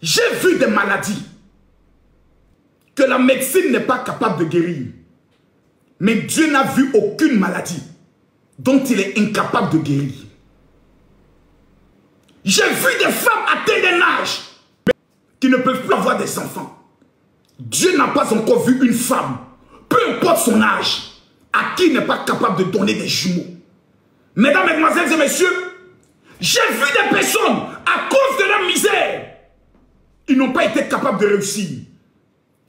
J'ai vu des maladies que la médecine n'est pas capable de guérir. Mais Dieu n'a vu aucune maladie dont il est incapable de guérir. J'ai vu des femmes atteintes d'un âge qui ne peuvent plus avoir des enfants. Dieu n'a pas encore vu une femme, peu importe son âge, à qui il n'est pas capable de donner des jumeaux. Mesdames, mesdemoiselles et messieurs, j'ai vu des personnes, à cause de leur misère, ils n'ont pas été capables de réussir.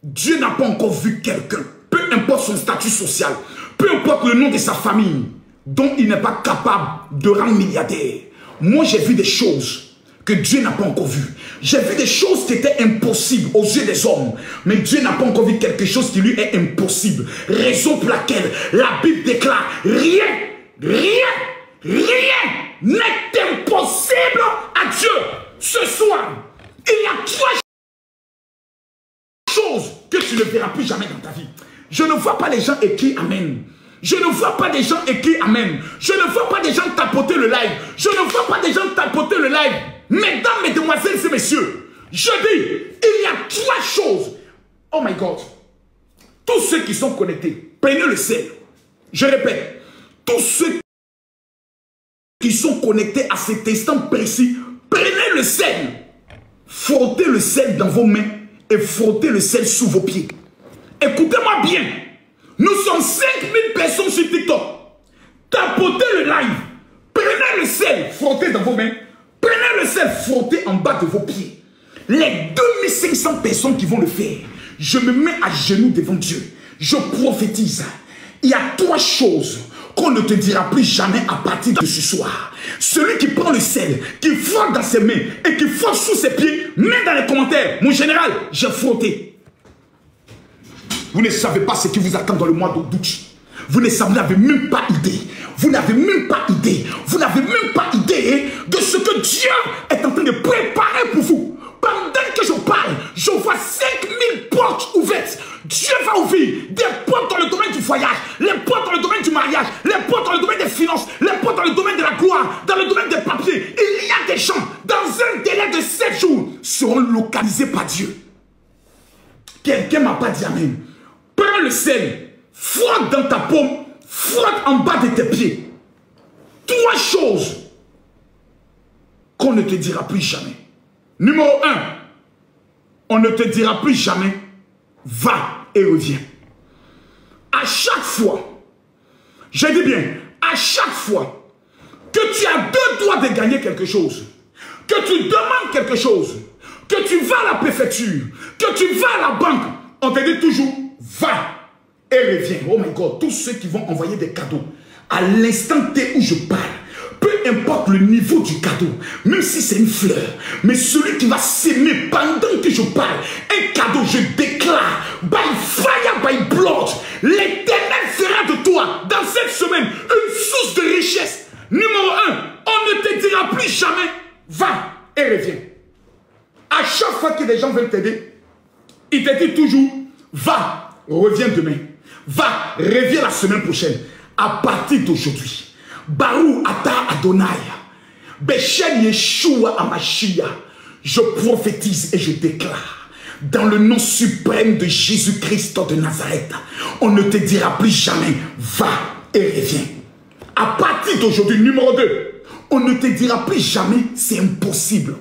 Dieu n'a pas encore vu quelqu'un, peu importe son statut social, peu importe le nom de sa famille, dont il n'est pas capable de rendre milliardaire. Moi, j'ai vu des choses que Dieu n'a pas encore vues. J'ai vu des choses qui étaient impossibles aux yeux des hommes. Mais Dieu n'a pas encore vu quelque chose qui lui est impossible. Raison pour laquelle la Bible déclare rien n'est impossible à Dieu. Ce soir, il y a 3 choses que tu ne verras plus jamais dans ta vie. Je ne vois pas les gens écrire Amen. Je ne vois pas des gens écrire Amen. Je ne vois pas des gens tapoter le live. Je ne vois pas des gens tapoter le live. Mesdames, mesdemoiselles et messieurs, je dis, il y a 3 choses. Oh my God. Tous ceux qui sont connectés, prenez le sel. Je répète, tous ceux qui sont connectés à cet instant précis, prenez le sel. Frottez le sel dans vos mains et frottez le sel sous vos pieds. Écoutez-moi bien. Nous sommes 5000 personnes sur TikTok. Tapotez le live. Prenez le sel, frottez dans vos mains. Prenez le sel, frottez en bas de vos pieds. Les 2500 personnes qui vont le faire, je me mets à genoux devant Dieu. Je prophétise. Il y a 3 choses qu'on ne te dira plus jamais à partir de ce soir. Celui qui prend le sel, qui frotte dans ses mains et qui frotte sous ses pieds, mets dans les commentaires. Mon général, j'ai frotté. Vous ne savez pas ce qui vous attend dans le mois d'août. Vous n'avez même pas idée. Vous n'avez même pas idée. Vous n'avez même pas idée de ce que Dieu est en train de préparer pour vous. Pendant que je parle, je vois 5000 portes ouvertes. Dieu va ouvrir des portes dans le domaine du voyage, les portes dans le domaine du mariage, les portes dans le domaine des finances, les portes dans le domaine de la gloire, dans le domaine des papiers. Il y a des gens, dans un délai de 7 jours, seront localisés par Dieu. Quelqu'un ne m'a pas dit Amen. Prends le sel, frotte dans ta paume, frotte en bas de tes pieds. 3 choses qu'on ne te dira plus jamais. Numéro 1, on ne te dira plus jamais, va et reviens. À chaque fois, je dis bien, à chaque fois que tu as 2 doigts de gagner quelque chose, que tu demandes quelque chose, que tu vas à la préfecture, que tu vas à la banque, on te dit toujours, va et reviens. Oh my God, tous ceux qui vont envoyer des cadeaux, à l'instant T où je parle, peu importe le niveau du cadeau, même si c'est une fleur, mais celui qui va s'aimer pendant que je parle, un cadeau, je déclare, by fire, by blood, l'Éternel fera de toi, dans cette semaine, une source de richesse. Numéro 1, on ne te dira plus jamais, va et reviens. À chaque fois que les gens veulent t'aider, ils te disent toujours, va, reviens demain. Va, reviens la semaine prochaine. À partir d'aujourd'hui, Barou Ata Adonai, Beshen Yeshua Amashia, je prophétise et je déclare, dans le nom suprême de Jésus-Christ de Nazareth, on ne te dira plus jamais, va et reviens. À partir d'aujourd'hui, numéro 2, on ne te dira plus jamais, c'est impossible.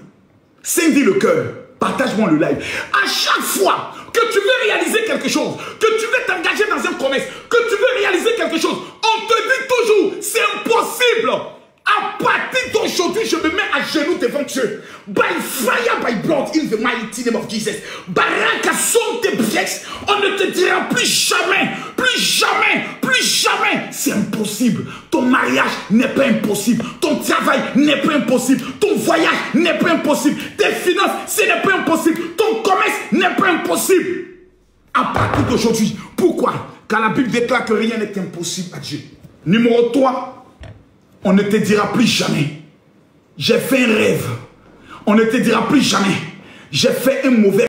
Scindis le cœur, partage-moi le live. À chaque fois que tu veux réaliser quelque chose, que tu veux t'engager dans un commerce, que tu veux réaliser quelque chose, on te dit toujours, c'est impossible. À partir d'aujourd'hui, je me mets à genoux devant Dieu. By fire, by blood, in the mighty name of Jesus. Baraka son tes pièces, on ne te dira plus jamais, plus jamais, plus jamais. C'est impossible. Ton mariage n'est pas impossible. Ton travail n'est pas impossible. Ton voyage n'est pas impossible. Tes finances, ce n'est pas impossible. Ton commerce n'est pas impossible. À partir d'aujourd'hui, pourquoi? Car la Bible déclare que rien n'est impossible à Dieu. Numéro 3. On ne te dira plus jamais, j'ai fait un rêve. On ne te dira plus jamais, j'ai fait un mauvais